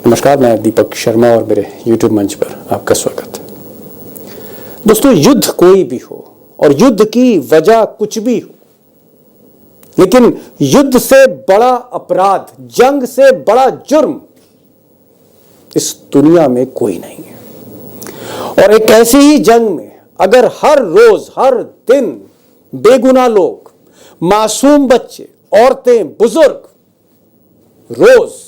नमस्कार, मैं दीपक शर्मा और मेरे YouTube मंच पर आपका स्वागत है। दोस्तों, युद्ध कोई भी हो और युद्ध की वजह कुछ भी हो, लेकिन युद्ध से बड़ा अपराध, जंग से बड़ा जुर्म इस दुनिया में कोई नहीं है। और एक ऐसी ही जंग में अगर हर रोज हर दिन बेगुनाह लोग, मासूम बच्चे, औरतें, बुजुर्ग रोज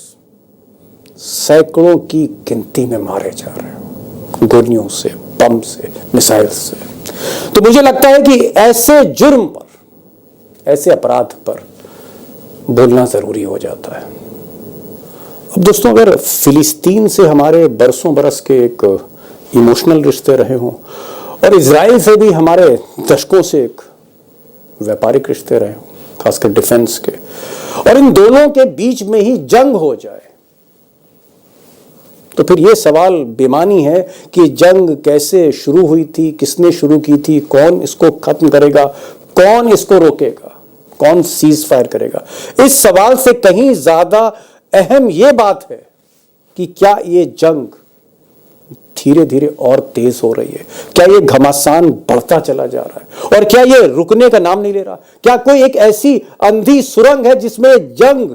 सैकड़ों की गिनती में मारे जा रहे हो, गोलियों से, बम से, मिसाइल से, तो मुझे लगता है कि ऐसे जुर्म पर, ऐसे अपराध पर बोलना जरूरी हो जाता है। अब दोस्तों, अगर फिलिस्तीन से हमारे बरसों बरस के एक इमोशनल रिश्ते रहे हों और इजराइल से भी हमारे दशकों से एक व्यापारिक रिश्ते रहे हों, खासकर डिफेंस के, और इन दोनों के बीच में ही जंग हो जाए, तो फिर यह सवाल बेमानी है कि जंग कैसे शुरू हुई थी, किसने शुरू की थी, कौन इसको खत्म करेगा, कौन इसको रोकेगा, कौन सीज फायर करेगा। इस सवाल से कहीं ज्यादा अहम यह बात है कि क्या यह जंग धीरे धीरे और तेज हो रही है, क्या यह घमासान बढ़ता चला जा रहा है और क्या यह रुकने का नाम नहीं ले रहा। क्या कोई एक ऐसी अंधी सुरंग है जिसमें जंग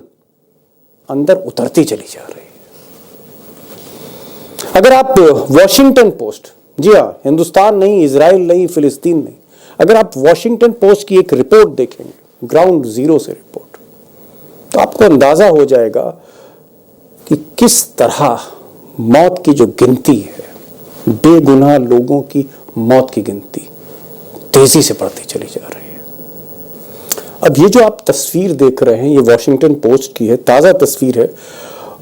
अंदर उतरती चली जा रही है। अगर आप वॉशिंगटन पोस्ट, जी हां, हिंदुस्तान नहीं, इजराइल नहीं, फिलिस्तीन नहीं, अगर आप वॉशिंगटन पोस्ट की एक रिपोर्ट देखेंगे, ग्राउंड जीरो से रिपोर्ट, तो आपको अंदाजा हो जाएगा कि किस तरह मौत की जो गिनती है, बेगुनाह लोगों की मौत की गिनती तेजी से बढ़ती चली जा रही है। अब ये जो आप तस्वीर देख रहे हैं, ये वॉशिंगटन पोस्ट की है, ताजा तस्वीर है,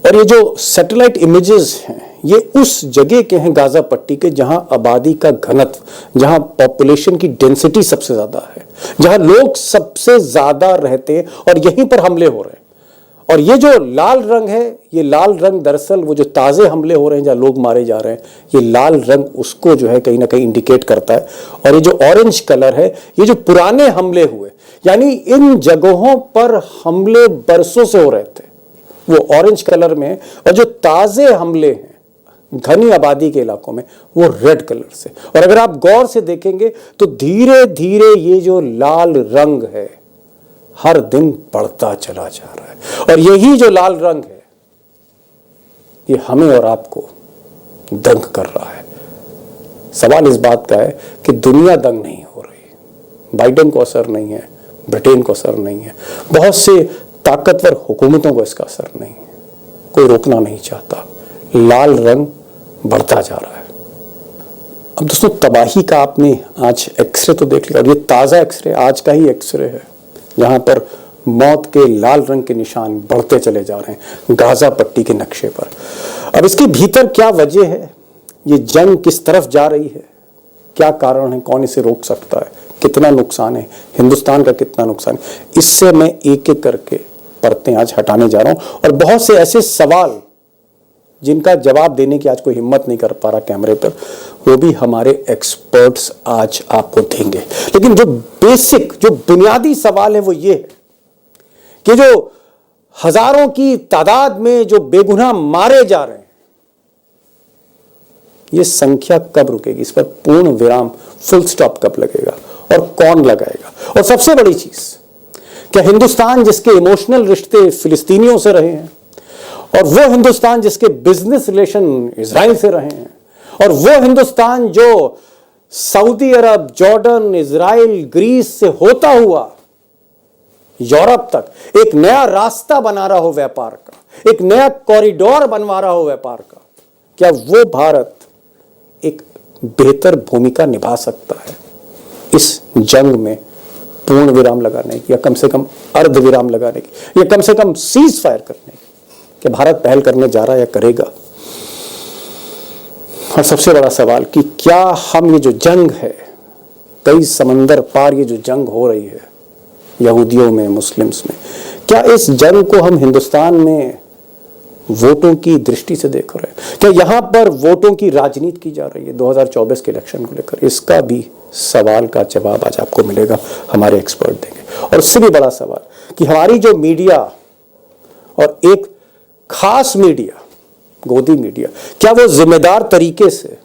और ये जो सैटेलाइट इमेजेस हैं, ये उस जगह के हैं, गाजा पट्टी के, जहां आबादी का घनत्व, जहां पॉपुलेशन की डेंसिटी सबसे ज्यादा है, जहां लोग सबसे ज्यादा रहते हैं, और यहीं पर हमले हो रहे हैं। और ये जो लाल रंग है, ये लाल रंग दरअसल वो जो ताजे हमले हो रहे हैं, जहां लोग मारे जा रहे हैं, ये लाल रंग उसको जो है कहीं ना कहीं इंडिकेट करता है। और ये जो ऑरेंज कलर है, ये जो पुराने हमले हुए, यानी इन जगहों पर हमले बरसों से हो रहे थे, वो ऑरेंज कलर में, और जो ताजे हमले हैं घनी आबादी के इलाकों में, वो रेड कलर से। और अगर आप गौर से देखेंगे तो धीरे धीरे ये जो लाल रंग है हर दिन बढ़ता चला जा रहा है। और यही जो लाल रंग है, ये हमें और आपको दंग कर रहा है। सवाल इस बात का है कि दुनिया दंग नहीं हो रही, बाइडेन को असर नहीं है, ब्रिटेन को असर नहीं है, बहुत से ताकतवर हुकूमतों को इसका असर नहीं है, कोई रोकना नहीं चाहता, लाल रंग बढ़ता जा रहा है। अब दोस्तों, तबाही का आपने आज एक्सरे तो देख लिया, और ये ताजा एक्सरे, आज का ही एक्सरे है, जहां पर मौत के लाल रंग के निशान बढ़ते चले जा रहे हैं गाजा पट्टी के नक्शे पर। अब इसके भीतर क्या वजह है, ये जंग किस तरफ जा रही है, क्या कारण है, कौन इसे रोक सकता है, कितना नुकसान है, हिंदुस्तान का कितना नुकसान है, इससे मैं एक एक करके परतें आज हटाने जा रहा हूं। और बहुत से ऐसे सवाल जिनका जवाब देने की आज कोई हिम्मत नहीं कर पा रहा कैमरे पर, वो भी हमारे एक्सपर्ट्स आज आपको देंगे। लेकिन जो बेसिक, जो बुनियादी सवाल है वो ये है कि जो हजारों की तादाद में जो बेगुनाह मारे जा रहे हैं, ये संख्या कब रुकेगी, इस पर पूर्ण विराम, फुल स्टॉप कब लगेगा और कौन लगाएगा। और सबसे बड़ी चीज, क्या हिंदुस्तान जिसके इमोशनल रिश्ते फिलिस्तीनियों से रहे हैं, और वो हिंदुस्तान जिसके बिजनेस रिलेशन इजराइल से रहे हैं, और वो हिंदुस्तान जो सऊदी अरब, जॉर्डन, इजराइल, ग्रीस से होता हुआ यूरोप तक एक नया रास्ता बना रहा हो व्यापार का, एक नया कॉरिडोर बनवा रहा हो व्यापार का, क्या वो भारत एक बेहतर भूमिका निभा सकता है इस जंग में पूर्ण विराम लगाने की, या कम से कम अर्ध विराम लगाने की, या कम से कम सीज फायर करने की? कि भारत पहल करने जा रहा है या करेगा? और सबसे बड़ा सवाल कि क्या हम, ये जो जंग है, कई समंदर पार ये जो जंग हो रही है यहूदियों में, मुस्लिम्स में, क्या इस जंग को हम हिंदुस्तान में वोटों की दृष्टि से देख रहे हैं? क्या यहां पर वोटों की राजनीति की जा रही है 2024 के इलेक्शन को लेकर? इसका भी सवाल का जवाब आज आपको मिलेगा, हमारे एक्सपर्ट देंगे। और उससे भी बड़ा सवाल कि हमारी जो मीडिया, और एक खास मीडिया गोदी मीडिया, क्या वो जिम्मेदार तरीके से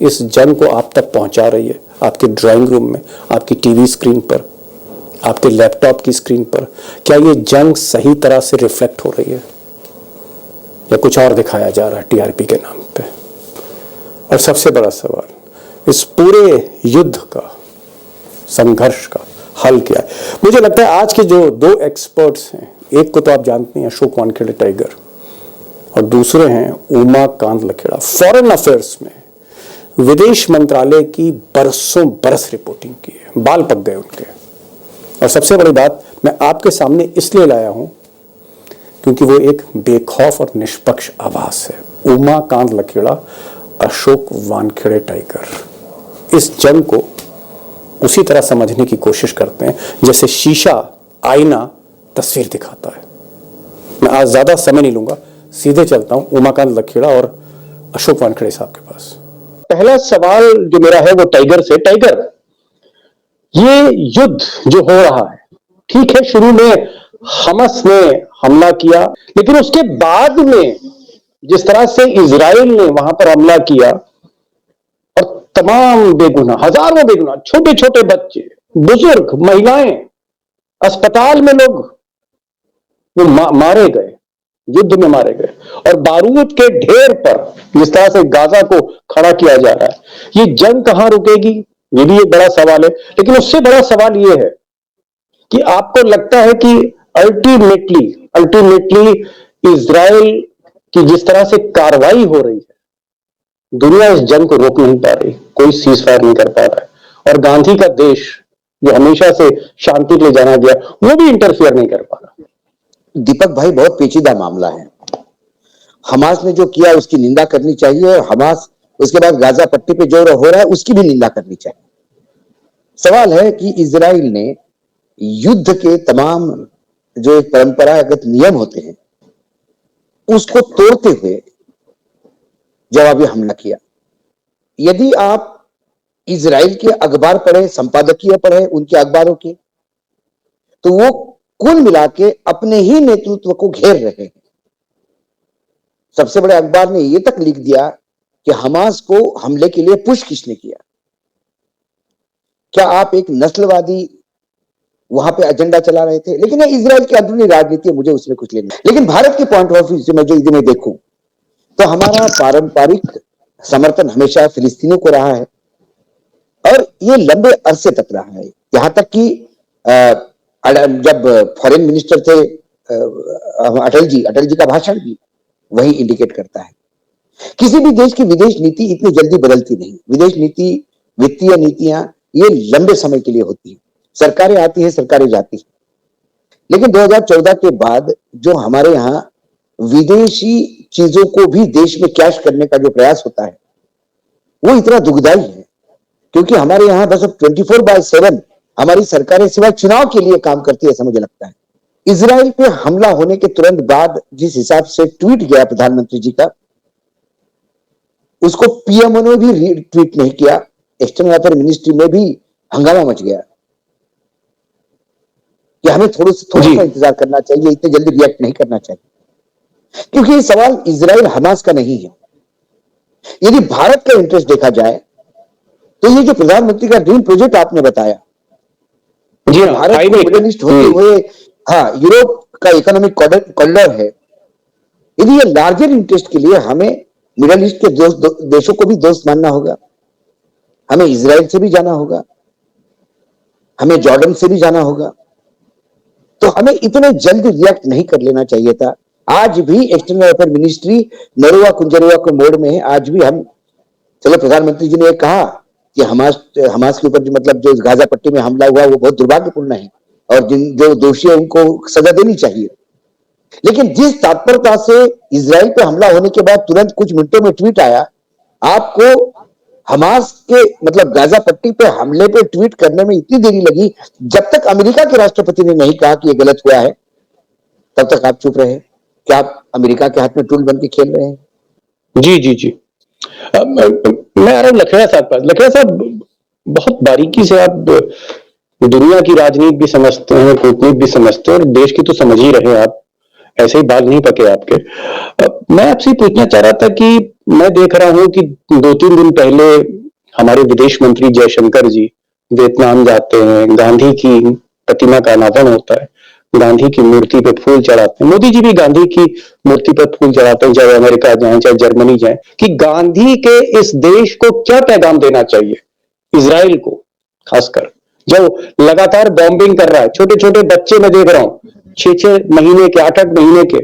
इस जंग को आप तक पहुंचा रही है? आपके ड्राइंग रूम में, आपकी टीवी स्क्रीन पर, आपके लैपटॉप की स्क्रीन पर, क्या ये जंग सही तरह से रिफ्लेक्ट हो रही है या कुछ और दिखाया जा रहा है टीआरपी के नाम पे? और सबसे बड़ा सवाल, इस पूरे युद्ध का, संघर्ष का हल क्या है? मुझे लगता है आज के जो दो एक्सपर्ट्स हैं, एक को तो आप जानते हैं अशोक वानखेड़े टाइगर, और दूसरे हैं उमाकांत लखेड़ा। फॉरेन अफेयर्स में विदेश मंत्रालय की बरसों बरस रिपोर्टिंग की है, बाल पक गए उनके। और सबसे बड़ी बात मैं आपके सामने इसलिए लाया हूं क्योंकि वो एक बेखौफ और निष्पक्ष आवाज है। उमाकांत लखेड़ा, अशोक वानखेड़े टाइगर इस जंग को उसी तरह समझने की कोशिश करते हैं जैसे शीशा आईना तस्वीर दिखाता है। मैं आज ज्यादा समय नहीं लूंगा, सीधे चलता हूं उमाकांत लखेड़ा और अशोक वानखेड़े साहब के पास। पहला सवाल जो मेरा है वो टाइगर से। टाइगर, ये युद्ध जो हो रहा है, ठीक है, शुरू में हमास ने हमला किया, लेकिन उसके बाद में जिस तरह से इजराइल ने वहां पर हमला किया और तमाम बेगुनाह, हजारों बेगुनाह, छोटे छोटे बच्चे, बुजुर्ग, महिलाएं, अस्पताल में लोग वो मारे गए, युद्ध में मारे गए, और बारूद के ढेर पर जिस तरह से गाजा को खड़ा किया जा रहा है, ये जंग कहां रुकेगी, ये भी एक बड़ा सवाल है। लेकिन उससे बड़ा सवाल ये है कि आपको लगता है कि अल्टीमेटली इजराइल की जिस तरह से कार्रवाई हो रही है, दुनिया इस जंग को रोक नहीं पा रही, कोई सीज फायर नहीं कर पा रहा है, और गांधी का देश जो हमेशा से शांति के लिए जाना गया, वो भी इंटरफियर नहीं कर पा रहा। दीपक भाई, बहुत पेचीदा मामला है। हमास ने जो किया उसकी निंदा करनी चाहिए, और हमास उसके बाद गाजा पट्टी पे जो हो रहा है उसकी भी निंदा करनी चाहिए। सवाल है कि इजराइल ने युद्ध के तमाम जो एक परंपरागत नियम होते हैं उसको तोड़ते हुए जवाबी हमला किया। यदि आप इजराइल के अखबार पढ़े, संपादकीय पढ़े उनके अखबारों के, तो वो कुल मिला के अपने ही नेतृत्व को घेर रहे हैं। सबसे बड़े अखबार ने यह तक लिख दिया कि हमास को हमले के लिए पुश किसने किया। क्या आप एक नस्लवादी वहां पे एजेंडा चला रहे थे? लेकिन ये इजराइल की अंदरूनी राजनीति है, मुझे उसमें कुछ लेना। लेकिन भारत के पॉइंट ऑफ व्यू से मैं जो इधर में देखूं तो हमारा पारंपरिक समर्थन हमेशा फिलिस्तीनियों को रहा है, और ये लंबे अरसे तक रहा है। यहां तक कि जब फॉरेन मिनिस्टर थे अटल जी का भाषण भी वही इंडिकेट करता है। किसी भी देश की विदेश नीति इतनी जल्दी बदलती नहीं। विदेश नीति, वित्तीय नीतियां ये लंबे समय के लिए होती है। सरकारें आती है, सरकारें जाती है। लेकिन 2014 के बाद जो हमारे यहाँ विदेशी चीजों को भी देश में कैश करने का जो प्रयास होता है वो इतना दुखदाई है, क्योंकि हमारे यहाँ बस 24/7 हमारी सरकारें सिवाय चुनाव के लिए काम करती है, ऐसा मुझे लगता है। इजराइल पे हमला होने के तुरंत बाद जिस हिसाब से ट्वीट गया प्रधानमंत्री जी का, उसको पीएमओ ने भी रीट्वीट नहीं किया। एक्सटर्नल अफेयर मिनिस्ट्री में भी हंगामा मच गया कि हमें थोड़ा सा इंतजार करना चाहिए, इतने जल्दी रिएक्ट नहीं करना चाहिए, क्योंकि ये सवाल इजराइल हमास का नहीं है। यदि भारत का इंटरेस्ट देखा जाए तो ये जो प्रधानमंत्री का ड्रीम प्रोजेक्ट आपने बताया, भारत को मिडिल ईस्ट होते हुए यूरोप का इकोनॉमिक कॉरिडोर है, यदि ये लार्जर इंटरेस्ट के लिए हमें मिडिल ईस्ट के देशों को भी दोस्त मानना होगा, हमें इजराइल से भी जाना होगा, हमें जॉर्डन से भी जाना होगा, तो हमें इतने जल्द रिएक्ट नहीं कर लेना चाहिए था। आज भी एक्सटर्नल अफेयर मिनिस्ट्री नरुआ कुंजरुआ के मोड में है। आज भी हम, चलो प्रधानमंत्री जी ने कहा कि हमास के ऊपर जो मतलब जो गाजा पट्टी में हमला हुआ वो बहुत दुर्भाग्यपूर्ण है और जिन जो दोषी है उनको सजा देनी चाहिए, लेकिन जिस तत्परता से इजराइल पे हमला होने के बाद तुरंत कुछ मिनटों में ट्वीट आया, आपको हमास के मतलब गाजा पट्टी पे हमले पे ट्वीट करने में इतनी देरी लगी। जब तक अमेरिका के राष्ट्रपति ने नहीं कहा कि ये गलत हुआ है तब तक आप चुप रहे। क्या आप अमेरिका के हाथ में टूल बन के खेल रहे हैं? जी जी जी, मैं आ रहा हूं लखेड़ा साहब पर। लखेड़ा साहब, बहुत बारीकी से आप दुनिया की राजनीति भी समझते हैं, कूटनीति भी समझते हैं, और देश की तो समझ ही रहे हैं आप। ऐसे ही बाल नहीं पके आपके। मैं आपसे पूछना चाह रहा था कि मैं देख रहा हूं कि 2-3 दिन पहले हमारे विदेश मंत्री जयशंकर जी वियतनाम जाते हैं, गांधी की प्रतिमा का अनावरण होता है, गांधी की मूर्ति पे फूल चढ़ाते हैं। मोदी जी भी गांधी की मूर्ति पर फूल चढ़ाते हैं, चाहे अमेरिका जाए चाहे जर्मनी जाए। कि गांधी के इस देश को क्या पैगाम देना चाहिए, इजराइल को खासकर, जो लगातार बॉम्बिंग कर रहा है। छोटे छोटे बच्चे मैं देख रहा हूं, 6-6 महीने के, 8-8 महीने के।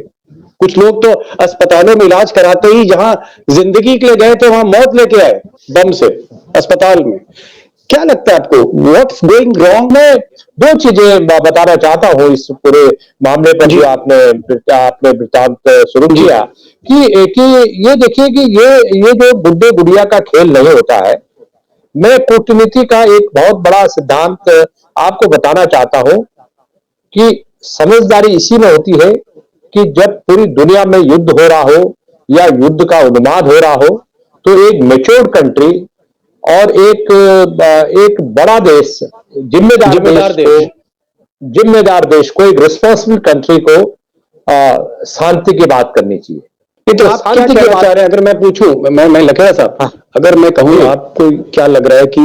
कुछ लोग तो अस्पतालों में इलाज कराते ही जहां जिंदगी के लिए गए थे वहां मौत लेके आए बम से अस्पताल में। क्या लगता है आपको, व्हाट्स गोइंग रॉन्ग? मैं दो चीजें बताना चाहता हूँ इस पूरे मामले पर जो आपने वृत्तांत शुरू किया कि ये देखिए कि ये जो बुड्ढे गुड़िया का खेल नहीं होता है। मैं कूटनीति का एक बहुत बड़ा सिद्धांत आपको बताना चाहता हूं कि समझदारी इसी में होती है कि जब पूरी दुनिया में युद्ध हो रहा हो या युद्ध का उन्माद हो रहा हो, तो एक मैच्योर्ड कंट्री और एक बड़ा देश, जिम्मेदार देश को, एक रिस्पॉन्सिबल कंट्री को शांति की बात करनी चाहिए। तो आप क्या कहना चाह रहे हैं? अगर मैं पूछूं, मैं लखेड़ा साहब, हाँ। अगर मैं कहूँ, आपको क्या लग रहा है कि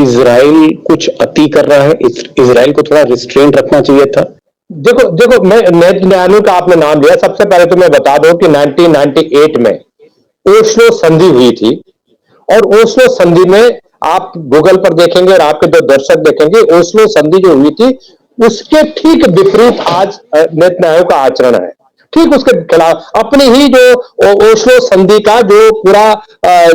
इजराइल कुछ अति कर रहा है, इजराइल को थोड़ा रिस्ट्रेंट रखना चाहिए था? देखो मैं नेतन्याहू का आपने नाम लिया। सबसे पहले तो मैं बता दूं कि 1998 में ओस्लो संधि हुई थी, और ओस्लो संधि में आप गूगल पर देखेंगे और आपके जो दर्शक देखेंगे, ओस्लो संधि जो हुई थी उसके ठीक विपरीत आज नेतन्याहू का आचरण है। ठीक उसके खिलाफ अपनी ही जो ओस्लो संधि का जो पूरा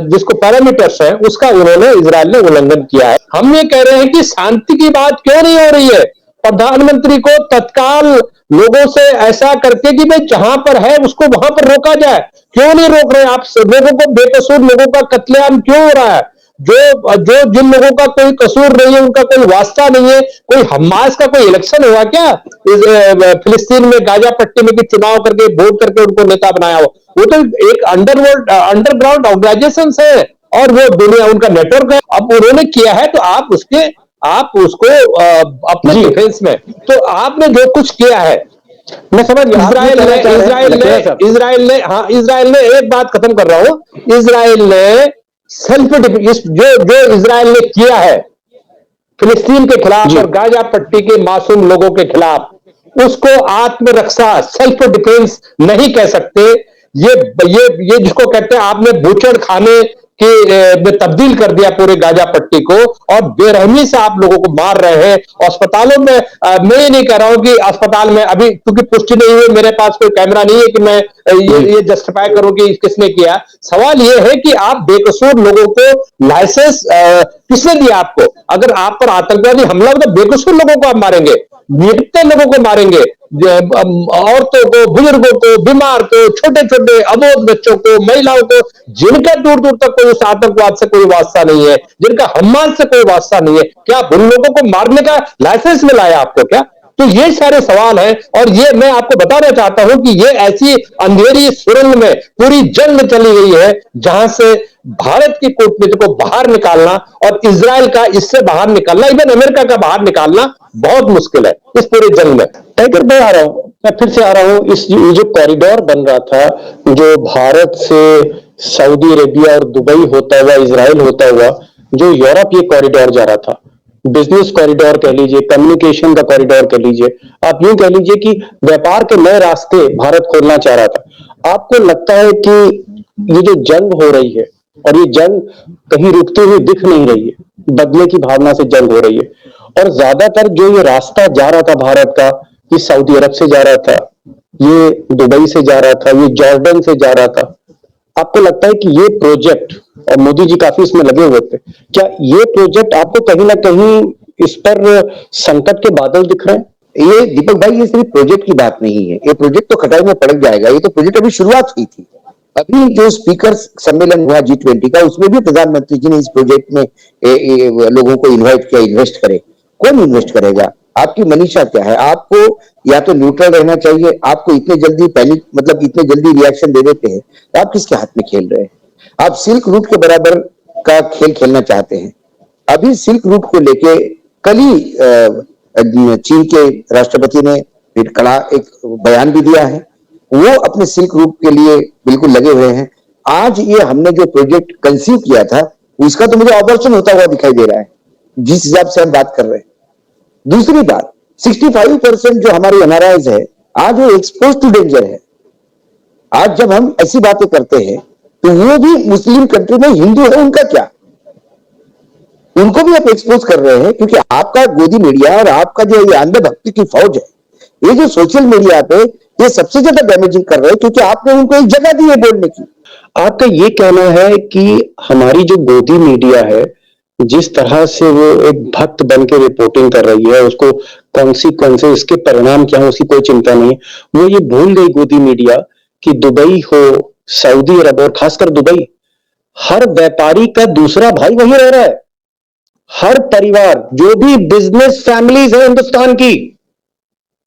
जिसको पैरामीटर्स है उसका उन्होंने, इजराइल ने उल्लंघन किया है। हम ये कह रहे हैं कि शांति की बात क्यों नहीं हो रही है? प्रधानमंत्री को तत्काल लोगों से ऐसा करके कि भाई जहां पर है उसको वहां पर रोका जाए। क्यों नहीं रोक रहे आप? लोगों को, बेकसूर लोगों का कत्लेआम क्यों हो रहा है? जो जिन लोगों का कोई कसूर नहीं है, उनका कोई वास्ता नहीं है। कोई हमास का कोई इलेक्शन हुआ क्या फिलिस्तीन में, गाजा पट्टी में, कि चुनाव करके वोट करके उनको नेता बनाया हो? वो तो एक अंडरग्राउंड ऑर्गेनाइजेशन है और वो दुनिया, उनका नेटवर्क है। अब उन्होंने किया है तो आप उसको अपने डिफेंस में, तो आपने जो कुछ किया है, मैं समझ गया। इजराइल ने एक बात खत्म कर रहा हूं, इजराइल ने सेल्फ डिफेंस जो इजराइल ने किया है फिलिस्तीन के खिलाफ और गाजा पट्टी के मासूम लोगों के खिलाफ, उसको आत्मरक्षा, सेल्फ डिफेंस नहीं कह सकते। ये जिसको कहते हैं, आपने बूचड़ खाने में तब्दील कर दिया पूरे गाजा पट्टी को, और बेरहमी से आप लोगों को मार रहे हैं अस्पतालों में। मैं ये नहीं कह रहा हूं कि अस्पताल में, अभी क्योंकि पुष्टि नहीं हुई, मेरे पास कोई कैमरा नहीं है कि मैं ये जस्टिफाई करूं कि किसने किया। सवाल ये है कि आप बेकसूर लोगों को लाइसेंस किसने दिया आपको? अगर आप पर आतंकवादी हमला हो तो बेकसूर लोगों को आप मारेंगे, निहत्थे लोगों को मारेंगे, औरतों को, बुजुर्गों को, बीमार को, छोटे छोटे अबोध बच्चों को, महिलाओं को, जिनका दूर दूर तक कोई उस आतंकवाद से कोई वास्ता नहीं है, जिनका हमास से कोई वास्ता नहीं है, क्या उन लोगों को मारने का लाइसेंस मिलाया आपको क्या? तो ये सारे सवाल हैं, और ये मैं आपको बताना चाहता हूं कि ये ऐसी अंधेरी सुरंग में पूरी जंग चली गई है जहां से भारत की कूटनीति को बाहर निकालना और इजराइल का इससे बाहर निकालना, इवन अमेरिका का बाहर निकालना बहुत मुश्किल है इस पूरी जंग में। टाइगर, मैं फिर से आ रहा हूं, इस जो कॉरिडोर बन रहा था, जो भारत से सऊदी अरेबिया और दुबई होता हुआ, इजराइल होता हुआ, जो यूरोप ये कॉरिडोर जा रहा था, बिजनेस कॉरिडोर कह लीजिए, कम्युनिकेशन का कॉरिडोर कह लीजिए, आप यूं कह लीजिए कि व्यापार के नए रास्ते भारत खोलना चाह रहा था। आपको लगता है कि ये जो जंग हो रही है, और ये जंग कहीं रुकती हुई दिख नहीं रही है, बदले की भावना से जंग हो रही है, और ज्यादातर जो ये रास्ता जा रहा था भारत का, ये सऊदी अरब से जा रहा था, ये दुबई से जा रहा था, ये जॉर्डन से जा रहा था, आपको लगता है कि ये प्रोजेक्ट, और मोदी जी काफी इसमें लगे हुए थे, क्या ये प्रोजेक्ट आपको कहीं ना कहीं इस पर संकट के बादल दिख रहे हैं? ये दीपक भाई, ये सिर्फ प्रोजेक्ट की बात नहीं है। ये प्रोजेक्ट तो खटाई में पड़ जाएगा। ये तो प्रोजेक्ट अभी शुरुआत हुई थी। अभी जो स्पीकर सम्मेलन हुआ G20 का, उसमें भी प्रधानमंत्री जी ने इस प्रोजेक्ट में लोगों को इन्वाइट किया, इन्वेस्ट करे। कौन इन्वेस्ट करेगा? आपकी मनीषा क्या है? आपको या तो न्यूट्रल रहना चाहिए। आपको इतने जल्दी पैनिक, मतलब इतने जल्दी रिएक्शन दे देते हैं, तो आप किसके हाथ में खेल रहे हैं? आप सिल्क रूट के बराबर का खेल खेलना चाहते हैं। अभी सिल्क रूट को लेके कल ही चीन के राष्ट्रपति ने फिर कड़ा एक बयान भी दिया है वो अपने सिल्क रूट के लिए बिल्कुल लगे हुए हैं। आज ये हमने जो प्रोजेक्ट कंसीव किया था उसका तो मुझे ऑपरेशन होता हुआ दिखाई दे रहा है, जिस हिसाब से हम बात कर रहे हैं। दूसरी बात, 65% जो हमारी एनआरआईज है आज वो एक्सपोज टू डेंजर है। आज जब हम ऐसी बातें करते हैं तो वो भी मुस्लिम कंट्री में हिंदू है, उनका क्या, उनको भी आप एक्सपोज कर रहे हैं, क्योंकि आपका गोदी मीडिया और आपका जो ये अंधभक्ति की फौज है, ये जो सोशल मीडिया पे ये सबसे ज्यादा डैमेजिंग कर रहे हैं, क्योंकि आपने उनको एक जगह दी है बोलने की। आपका ये कहना है कि हमारी जो गोदी मीडिया है, जिस तरह से वो एक भक्त बन के रिपोर्टिंग कर रही है, उसको कॉन्सिक्वेंसेस, इसके परिणाम क्या है उसकी कोई चिंता नहीं। वो ये भूल गई गोदी मीडिया कि दुबई हो, सऊदी अरब और खासकर दुबई, हर व्यापारी का दूसरा भाई वहीं रह रहा है। हर परिवार, जो भी बिजनेस फैमिलीज है हिंदुस्तान की,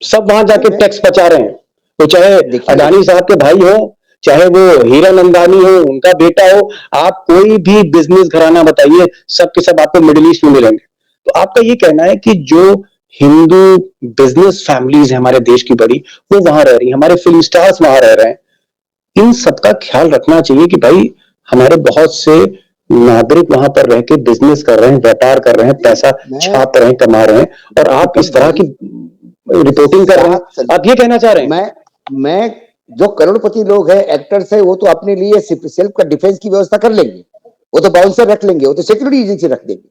सब वहां जाके टैक्स बचा रहे हैं। वो चाहे अडानी साहब के भाई हो, चाहे वो हीरा नंदानी हो, उनका बेटा हो, आप कोई भी बिजनेस घराना बताइए, सब के सब आपको मिडिल ईस्ट में मिलेंगे। तो आपका ये कहना है कि जो हिंदू बिजनेस फैमिलीज है हमारे देश की बड़ी, वो वहां रह रही है, हमारे फिल्म स्टार्स वहां रह रहे हैं। इन सबका ख्याल रखना चाहिए कि भाई हमारे बहुत से नागरिक वहां पर रह के बिजनेस कर रहे हैं, व्यापार कर रहे हैं, पैसा छाप रहे हैं, कमा रहे हैं, और आप इस तरह की रिपोर्टिंग कर रहे हैं। आप ये कहना चाह रहे हैं? मैं जो करोड़पति लोग हैं, एक्टर्स है, वो तो अपने लिए सेल्फ का डिफेंस की व्यवस्था कर लेंगे, वो तो बाउंसर रख लेंगे, वो तो सिक्योरिटी एजेंसी रख देंगे।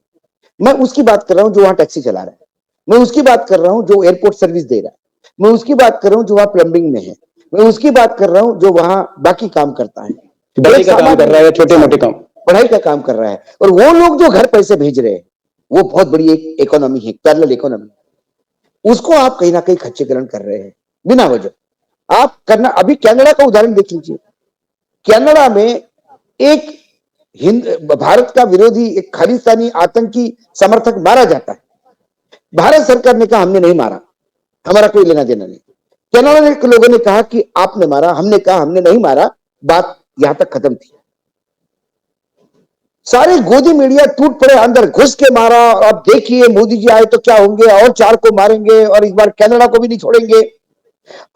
मैं उसकी बात कर रहा हूं जो वहां टैक्सी चला रहा है, मैं उसकी बात कर रहा हूं जो एयरपोर्ट सर्विस दे रहा है, मैं उसकी बात कर रहा हूं जो वहां प्लम्बिंग में है, मैं उसकी बात कर रहा हूं जो वहां बाकी काम करता है, बड़े का काम कर रहा है, छोटे मोटे काम, पढ़ाई का काम कर रहा है। और वो लोग जो घर पैसे भेज रहे हैं, वो बहुत बड़ी एक इकोनॉमी है, पैरेलल इकोनॉमी, उसको आप कहीं ना कहीं खच्चीकरण कर रहे हैं बिना वजह। आप करना, अभी कनाडा का उदाहरण देख लीजिए। कनाडा में एक भारत का विरोधी, एक खालिस्तानी आतंकी समर्थक मारा जाता है, भारत सरकार ने कहा हमने नहीं मारा, हमारा कोई लेना देना नहीं। कनाडा के लोगों ने कहा कि आपने मारा, हमने कहा हमने नहीं मारा, बात यहां तक खत्म थी। सारे गोदी मीडिया टूट पड़े, अंदर घुस के मारा, और अब देखिए मोदी जी आए तो क्या होंगे, और 4 को मारेंगे, और इस बार कनाडा को भी नहीं छोड़ेंगे।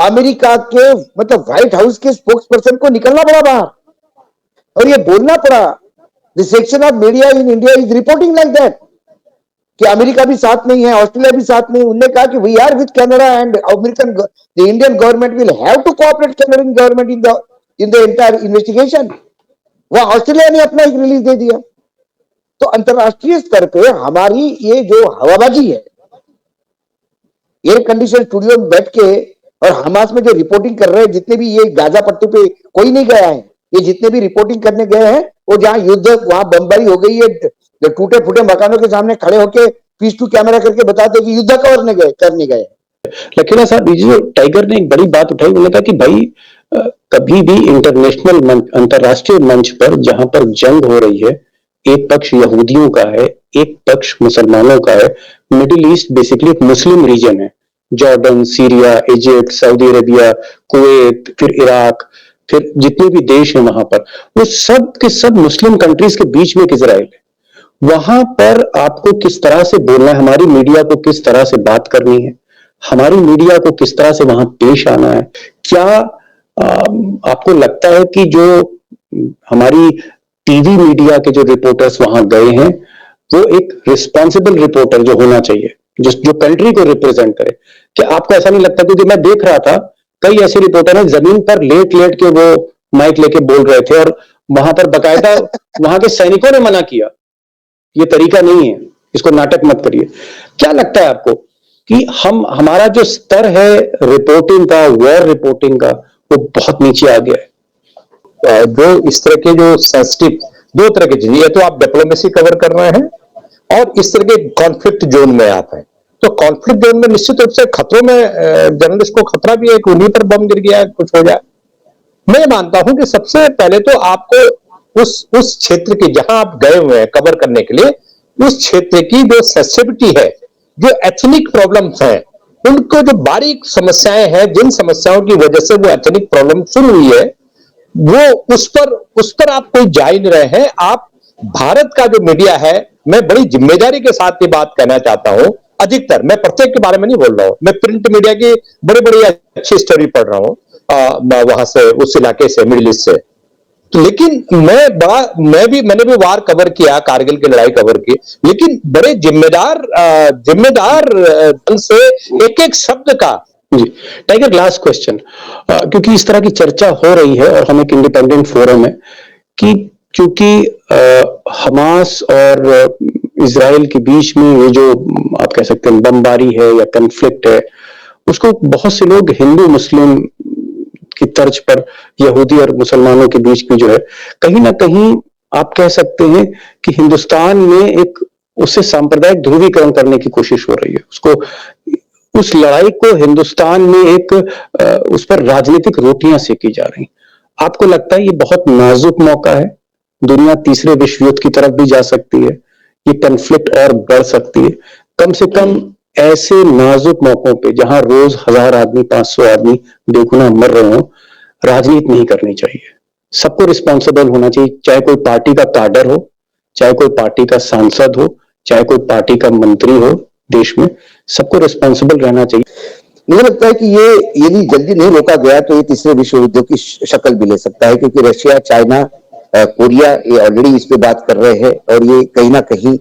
अमेरिका के मतलब व्हाइट हाउस के स्पोक्स पर्सन को निकलना पड़ा बाहर और ये बोलना पड़ा, the section of media in India is reporting like that, कि अमेरिका भी साथ नहीं है, ऑस्ट्रेलिया भी साथ नहीं। उन्होंने कहा कि we are with Canada and American, the Indian government will have to cooperate Canadian government in the entire investigation. वहां ऑस्ट्रेलिया ने अपना एक रिलीज दे दिया। तो अंतरराष्ट्रीय स्तर पे हमारी ये जो हवाबाजी है, एयर कंडीशन स्टूडियो में बैठ के, और हमास में जो रिपोर्टिंग कर रहे हैं, जितने भी ये गाजा पट्टी पे कोई नहीं गया है, ये जितने भी रिपोर्टिंग करने गए हैं, वो जहां युद्ध, वहां बमबारी हो गई है, जो टूटे फूटे मकानों के सामने खड़े होके पीस टू कैमरा करके बताते कि युद्ध करने गए। लेकिन साहब, टाइगर ने एक बड़ी बात उठाई, उन्होंने कहा कि भाई कभी भी इंटरनेशनल अंतरराष्ट्रीय मंच पर जहां पर जंग हो रही है, एक पक्ष यहूदियों का है, एक पक्ष मुसलमानों का है। मिडिल ईस्ट बेसिकली एक मुस्लिम रीजन है, Jordan, Syria, Egypt, Saudi Arabia, Kuwait, फिर इराक, फिर जितने भी देश हैं वहां पर, वो सब के सब मुस्लिम कंट्रीज के बीच में एक इजराइल है। वहां पर आपको किस तरह से बोलना है, हमारी मीडिया को किस तरह से बात करनी है, हमारी मीडिया को किस तरह से वहां पेश आना है? क्या आपको लगता है कि जो हमारी टीवी मीडिया के जो रिपोर्टर्स वहां गए हैं, वो एक रिस्पॉन्सिबल रिपोर्टर जो होना चाहिए, जो कंट्री को रिप्रेजेंट करे, क्या आपको ऐसा नहीं लगता? क्योंकि मैं देख रहा था कई ऐसे रिपोर्टर हैं जमीन पर लेट लेट के वो माइक लेके बोल रहे थे, और वहां पर बकायदा वहां के सैनिकों ने मना किया, ये तरीका नहीं है, इसको नाटक मत करिए। क्या लगता है आपको कि हमारा जो स्तर है रिपोर्टिंग का, वॉर रिपोर्टिंग का, वो बहुत नीचे आ गया है? जो इस तरह के जो सेंसिटिव, दो तरह की चीजें, ये तो आप डिप्लोमेसी कवर कर रहे हैं और इस तरह के कॉन्फ्लिक्ट जोन में आप हैं। तो कॉन्फ्लिक्ट जोन में निश्चित रूप से खतरों में जर्नलिस्ट को खतरा भी है कि उन्हीं पर बम गिर गया, कुछ हो जाए। मैं मानता हूं कि सबसे पहले तो आपको उस क्षेत्र की, जहां आप गए हुए हैं कवर करने के लिए, उस क्षेत्र की जो सेंसिटिविटी है, जो एथनिक प्रॉब्लम्स हैं, उनको जो बारीक समस्याएं हैं, जिन समस्याओं की वजह से वो एथनिक प्रॉब्लम शुरू हुई है, वो उस पर आप कोई जा ही नहीं रहे हैं। आप भारत का जो मीडिया है, मैं बड़ी जिम्मेदारी के साथ ये बात कहना चाहता हूं, अधिकतर, मैं प्रत्येक के बारे में नहीं बोल रहा हूं, मैं प्रिंट मीडिया की बड़ी बड़ी अच्छी स्टोरी पढ़ रहा हूं, वहां से, उस इलाके से, मिडिल ईस्ट से। तो लेकिन मैंने भी वार कवर किया, कारगिल की लड़ाई कवर की, लेकिन बड़े जिम्मेदार ढंग से एक एक शब्द का। जी टाइगर, लास्ट क्वेश्चन, क्योंकि इस तरह की चर्चा हो रही है और हम एक इंडिपेंडेंट फोरम है कि क्योंकि हमास और इजराइल के बीच में ये जो आप कह सकते हैं बमबारी है या कन्फ्लिक्ट है, उसको बहुत से लोग हिंदू मुस्लिम की तर्ज पर यहूदी और मुसलमानों के बीच में जो है, कहीं ना कहीं आप कह सकते हैं कि हिंदुस्तान में एक उससे सांप्रदायिक ध्रुवीकरण करने की कोशिश हो रही है। उसको, उस लड़ाई को हिंदुस्तान में एक उस पर राजनीतिक रोटियां सेकी जा रही। आपको लगता है ये बहुत नाजुक मौका है, दुनिया तीसरे विश्व युद्ध की तरफ भी जा सकती है, ये कन्फ्लिक्ट और बढ़ सकती है? कम से कम ऐसे नाजुक मौकों पे जहां रोज 1000 आदमी 500 आदमी बेगुनाह मर रहे हो, राजनीति नहीं करनी चाहिए। सबको रिस्पॉन्सिबल होना चाहिए, चाहे कोई पार्टी का कैडर हो, चाहे कोई पार्टी का सांसद हो, चाहे कोई पार्टी का मंत्री हो, देश में सबको रिस्पॉन्सिबल रहना चाहिए। मुझे लगता है कि ये यदि जल्दी नहीं रोका गया तो ये तीसरे विश्व युद्ध की शक्ल भी ले सकता है, क्योंकि रशिया, चाइना, कोरिया ये ऑलरेडी इस पे बात कर रहे हैं और ये कहीं ना कहीं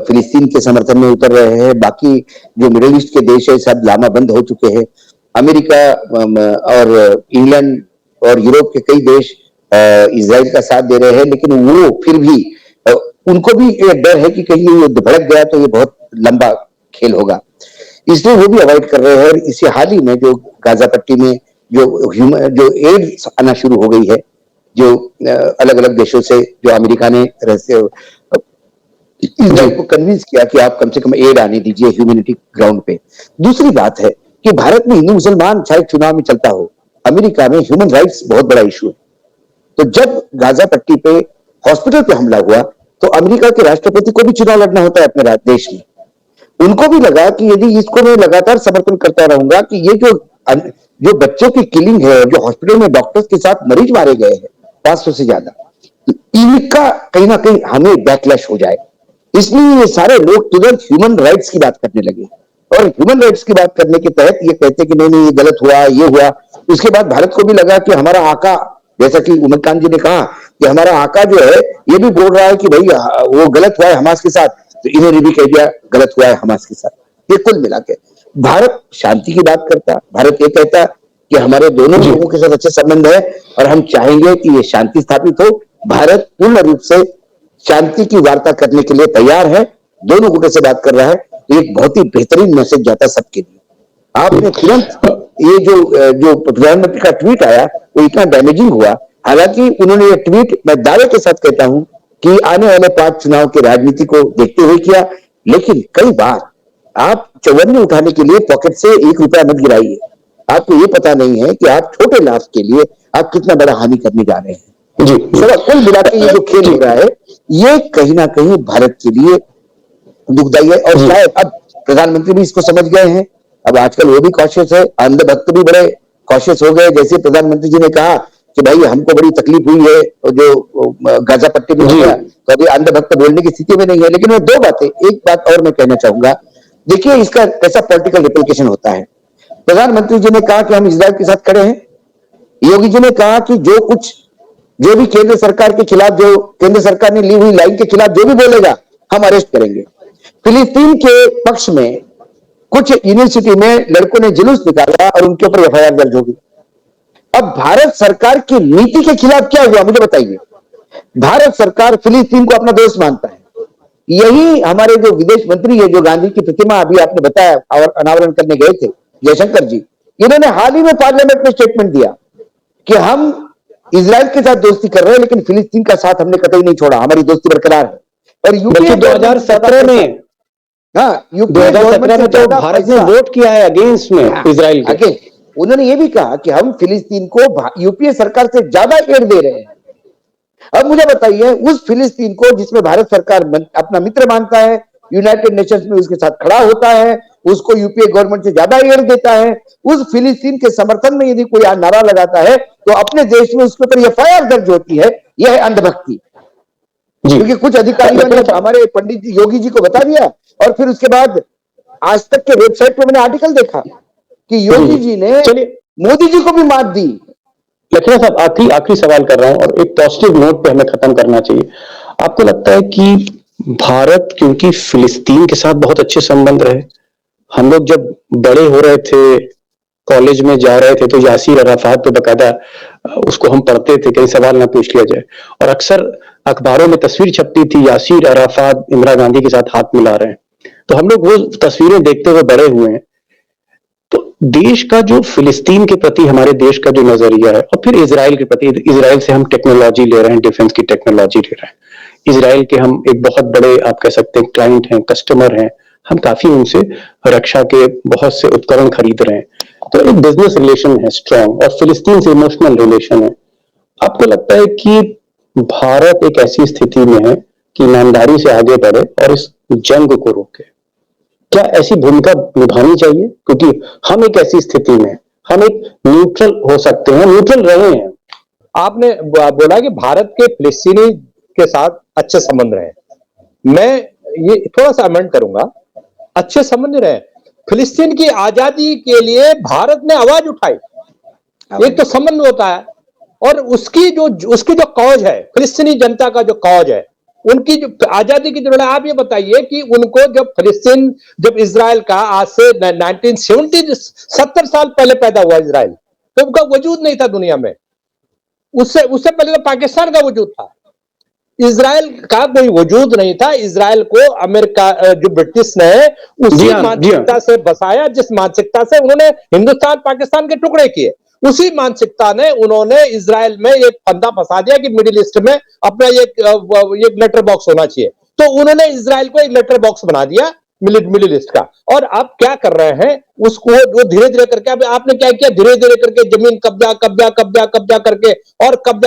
फिलिस्तीन के समर्थन में उतर रहे हैं। बाकी जो मिडिल ईस्ट के देश है सब लामाबंद हो चुके हैं। अमेरिका और इंग्लैंड और यूरोप के कई देश इजराइल का साथ दे रहे हैं, लेकिन वो फिर भी उनको भी ये डर है कि कहीं ये युद्ध भड़क गया तो ये बहुत लंबा खेल होगा, इसलिए वो भी अवॉइड कर रहे हैं। और इसी हाल ही में जो गाजा पट्टी में जो एड आना शुरू हो गई है, जो अलग अलग देशों से, जो अमेरिका ने इजराइल को कन्विंस किया कि आप कम से कम एड आने दीजिए ह्यूमैनिटी ग्राउंड पे। दूसरी बात है कि भारत में हिंदू मुसलमान चाहे चुनाव में चलता हो, अमेरिका में ह्यूमन राइट्स बहुत बड़ा इशू है। तो जब गाजा पट्टी पे हॉस्पिटल पे हमला हुआ तो अमेरिका के राष्ट्रपति को भी चुनाव लड़ना होता है अपने देश में। उनको भी लगा कि यदि इसको मैं लगातार समर्थन करता रहूंगा कि ये जो बच्चों की किलिंग है, जो हॉस्पिटल में डॉक्टर्स के साथ मरीज मारे गए हैं 500 से ज्यादा, इनका कहीं ना कहीं हमें बैकलैश हो जाए, इसलिए ये सारे लोग तुरंत ह्यूमन राइट्स की बात करने लगे। और ह्यूमन राइट्स की बात करने के तहत ये कहते कि नहीं ये गलत हुआ, ये हुआ। उसके बाद भारत को भी लगा कि हमारा आका, जैसा कि उमर जी ने कहा कि हमारा आका जो है ये भी बोल रहा है कि भाई वो गलत हुआ है हमास के साथ, तो इन्होंने भी कह दिया गलत हुआ है हमास के साथ। ये कुल मिला के भारत शांति की बात करता, भारत ये कहता कि हमारे दोनों लोगों के साथ अच्छे संबंध है और हम चाहेंगे कि ये शांति स्थापित हो। भारत पूर्ण रूप से शांति की वार्ता करने के लिए तैयार है, दोनों गुटों से बात कर रहा है। तो एक बहुत ही बेहतरीन मैसेज जाता सबके लिए। आपने तुरंत ये जो प्रधानमंत्री का ट्वीट आया वो इतना डैमेजिंग हुआ, हालांकि उन्होंने ये ट्वीट मैं दावे के साथ कहता हूं कि आने वाले 5 चुनाव की राजनीति को देखते हुए किया, लेकिन कई बार आप चवन्नी उठाने के लिए पॉकेट से 1 रुपया मत गिराइए। आपको ये पता नहीं है कि आप छोटे लाभ के लिए आप कितना बड़ा हानि करने जा रहे हैं। जी कुल मिला के ये जो खेल हो रहा है ये कहीं ना कहीं भारत के लिए दुखदायी है। और शायद अब प्रधानमंत्री भी इसको समझ गए हैं, अब आजकल वो भी कॉशियस है, अंधभक्त भी बड़े कॉशियस हो गए। जैसे प्रधानमंत्री जी ने कहा कि भाई हमको बड़ी तकलीफ हुई है और जो गाजा पट्टी में हो गया, तो अभी अंधभक्त बोलने की स्थिति में नहीं है। लेकिन वो 2 बातें, एक बात और मैं कहना चाहूंगा, देखिए इसका कैसा पॉलिटिकल रिप्लिकेशन होता है। प्रधानमंत्री जी ने कहा कि हम इजराइल के साथ खड़े हैं, योगी जी ने कहा कि जो भी केंद्र सरकार के खिलाफ, जो केंद्र सरकार ने ली हुई लाइन के खिलाफ जो भी बोलेगा हम अरेस्ट करेंगे। फिलिस्तीन के पक्ष में कुछ यूनिवर्सिटी में लड़कों ने जुलूस निकाला और उनके ऊपर एफआईआर दर्ज होगी। अब भारत सरकार की नीति के खिलाफ क्या हुआ मुझे बताइए। भारत सरकार फिलिस्तीन को अपना दोस्त मानता है। यही हमारे जो विदेश मंत्री है, जो गांधी की प्रतिमा अभी आपने बताया और अनावरण करने गए थे, जयशंकर जी, इन्होंने हाल ही में पार्लियामेंट में स्टेटमेंट दिया कि हम इजराइल के साथ दोस्ती कर रहे हैं लेकिन फिलिस्तीन का साथ हमने कतई नहीं छोड़ा, हमारी दोस्ती बरकरार है। और यूपीए 2017 में, हाँ, 2017 में तो भारत ने वोट किया है अगेंस्ट में इजराइल के। उन्होंने ये भी कहा कि हम फिलिस्तीन को यूपीए सरकार से ज्यादा एड दे रहे हैं। अब मुझे बताइए उस फिलिस्तीन को जिसमें भारत सरकार अपना मित्र मानता है, यूनाइटेड नेशंस में उसके साथ खड़ा होता है, उसको यूपीए गवर्नमेंट से ज्यादा एड देता है, उस फिलिस्तीन के समर्थन में यदि कोई नारा लगाता है तो अपने देश में उसके ऊपर एफआईआर दर्ज होती है। यह है अंधभक्ति। क्योंकि कुछ अधिकारियों ने हमारे पंडित जी योगी जी को बता दिया और फिर उसके बाद आज तक के वेबसाइट पे मैंने आर्टिकल देखा कि योगी जी ने मोदी जी को भी मात दी। लखीरा साहब, आखिरी सवाल कर रहा हूं और एक पॉजिटिव नोट पे हमें खत्म करना चाहिए। आपको लगता है कि भारत, क्योंकि फिलिस्तीन के साथ बहुत अच्छे संबंध रहे, हम लोग जब बड़े हो रहे थे, कॉलेज में जा रहे थे, तो यासीर अराफात पे बकायदा उसको हम पढ़ते थे, कहीं सवाल ना पूछ लिया जाए, और अक्सर अखबारों में तस्वीर छपती थी यासीर अराफात इंदिरा गांधी के साथ हाथ मिला रहे हैं। तो हम लोग वो तस्वीरें देखते हुए बड़े हुए हैं। तो देश का जो फिलिस्तीन के प्रति हमारे देश का जो नजरिया है, और फिर इजराइल के प्रति, इजराइल से हम टेक्नोलॉजी ले रहे हैं, डिफेंस की टेक्नोलॉजी ले रहे हैं, इजराइल के हम एक बहुत बड़े, आप कह सकते हैं, क्लाइंट हैं, कस्टमर हैं, हम काफी उनसे रक्षा के बहुत से उपकरण खरीद रहे हैं। तो एक बिजनेस रिलेशन है स्ट्रांग, और फिलिस्तीन से इमोशनल रिलेशन है। आपको लगता है कि भारत एक ऐसी स्थिति में है कि ईमानदारी से आगे बढ़े और इस जंग को रोके? क्या ऐसी भूमिका निभानी चाहिए? क्योंकि हम एक ऐसी स्थिति में, हम एक न्यूट्रल हो सकते हैं, न्यूट्रल रहे हैं। आपने बोला कि भारत के फिलिस्तीनी के साथ अच्छे संबंध रहे, मैं ये थोड़ा सा अमेंड करूंगा, अच्छे संबंध रहे। फिलिस्तीन की आजादी के लिए भारत ने आवाज उठाई, एक तो संबंध होता है, और उसकी जो कौज है, फिलिस्तीनी जनता का जो कौज है, उनकी जो आजादी की जरूरत है। आप ये बताइए कि उनको जब इजराइल का आज से 70 साल पहले पैदा हुआ इजराइल, तो उनका वजूद नहीं था दुनिया में। उससे पहले तो पाकिस्तान का वजूद था, इजराइल का कोई वजूद नहीं था। इजराइल को अमेरिका, जो ब्रिटिश ने उसी मानसिकता से बसाया, जिस मानसिकता से उन्होंने हिंदुस्तान पाकिस्तान के टुकड़े किए, उसी मानसिकता ने उन्होंने इजराइल में एक फंदा फंसा दिया कि मिडिल ईस्ट में अपना एक लेटर बॉक्स होना चाहिए। तो उन्होंने इजराइल को एक लेटर बॉक्स बना दिया मिडिल ईस्ट का। और अब क्या कर रहे हैं, उसको वो धीरे धीरे करके, अब आपने क्या किया, धीरे धीरे करके जमीन कब्जा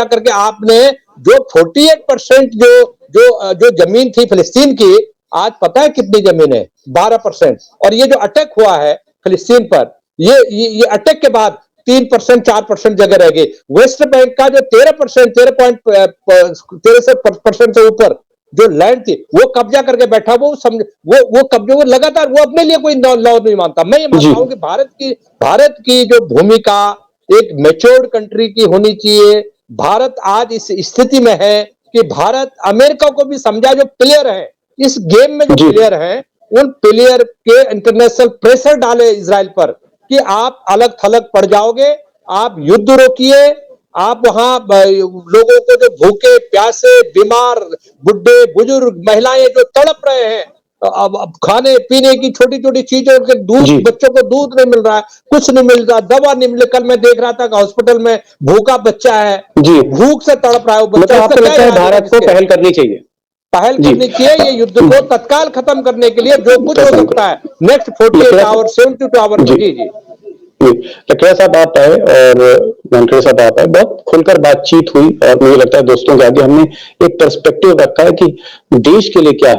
करके आपने जो 48% जो जमीन थी फिलिस्तीन की, आज पता है कितनी जमीन है? 12%। और ये जो अटैक हुआ है फिलिस्तीन पर, ये अटैक के बाद 3% 4% जगह रह गई। वेस्ट बैंक का जो 13% से ऊपर जो लैंड थी, वो कब्जा करके बैठा, वो कब्जे, वो लगातार, वो अपने लिए कोई लॉ नहीं मानता। मैं ये मानता हूं कि भारत की जो भूमिका एक मैच्योर्ड कंट्री की होनी चाहिए। भारत आज इस स्थिति में है कि भारत अमेरिका को भी समझा, जो प्लेयर है इस गेम में, जो प्लेयर हैं, उन प्लेयर के इंटरनेशनल प्रेशर डाले इजराइल पर कि आप अलग थलग पड़ जाओगे, आप युद्ध रोकिए, आप वहां लोगों को जो भूखे प्यासे, बीमार, बुढ़े बुजुर्ग, महिलाएं जो तड़प रहे हैं, अब खाने पीने की छोटी छोटी चीजें, उनके दूध, बच्चों को दूध नहीं मिल रहा है, कुछ नहीं मिल रहा, दवा नहीं मिल रही। कल मैं देख रहा था कि हॉस्पिटल में भूखा बच्चा है, भूख से तड़प रहा है वो बच्चा। मतलब आपको लगता है भारत को पहल करनी चाहिए? ये युद्ध को तत्काल खत्म करने के लिए जो कुछ हो सकता है नेक्स्ट 48 आवर 72 आवर। जी लखीरा साहब आप आए और वेंकटेश साहब आप आए, बहुत खुलकर बातचीत हुई, और मुझे लगता है दोस्तों के आगे हमने एक पर्सपेक्टिव रखा है कि देश के लिए क्या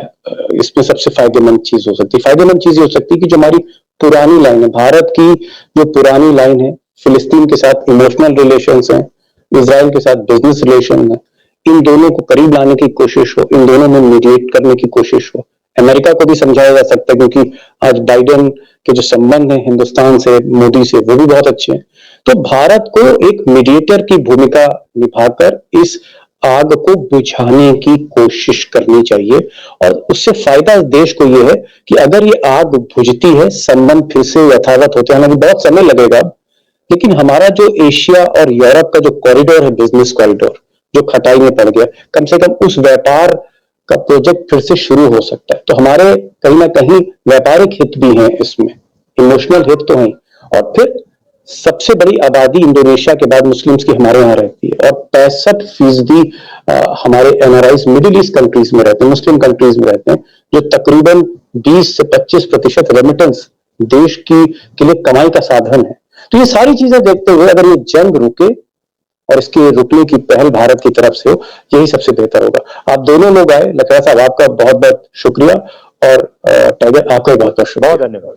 इसमें सबसे फायदेमंद चीज हो सकती है। फायदेमंद चीज ये हो सकती है कि जो हमारी पुरानी लाइन है, भारत की जो पुरानी लाइन है, फिलिस्तीन के साथ इमोशनल रिलेशन है, इजराइल के साथ बिजनेस रिलेशन है, इन दोनों को करीब लाने की कोशिश हो, इन दोनों में मीडिएट करने की कोशिश हो। अमेरिका को भी समझाया जा सकता है, क्योंकि आज बाइडेन के जो संबंध है हिंदुस्तान से, मोदी से, वो भी बहुत अच्छे हैं। तो भारत को एक मीडिएटर की भूमिका निभाकर इस आग को बुझाने की कोशिश करनी चाहिए, और उससे फायदा देश को यह है कि अगर ये आग बुझती है, संबंध फिर से यथावत होते हैं, हमें बहुत समय लगेगा, लेकिन हमारा जो एशिया और यूरोप का जो कॉरिडोर है, बिजनेस कॉरिडोर, जो खटाई में पड़ गया, कम से कम उस व्यापार का प्रोजेक्ट फिर से शुरू हो सकता है। तो हमारे कहीं ना कहीं व्यापारिक हित भी हैं इसमें, इमोशनल हित तो हैं। और फिर सबसे बड़ी आबादी इंडोनेशिया के बाद मुस्लिम्स की हमारे यहाँ रहती है, और 65% हमारे एनआरआईज मिडिल ईस्ट कंट्रीज में रहते हैं, मुस्लिम कंट्रीज में रहते हैं, जो तकरीबन 20 से 25% रेमिटेंस देश के लिए कमाई का साधन है। तो ये सारी चीजें देखते हुए अगर ये जंग रुके और इसके रुकने की पहल भारत की तरफ से हो, यही सबसे बेहतर होगा। आप दोनों लोग आए, लखीरा साहब आपका बहुत बहुत शुक्रिया, और टाइगर आपका बहुत बहुत शुक्रिया। बहुत धन्यवाद।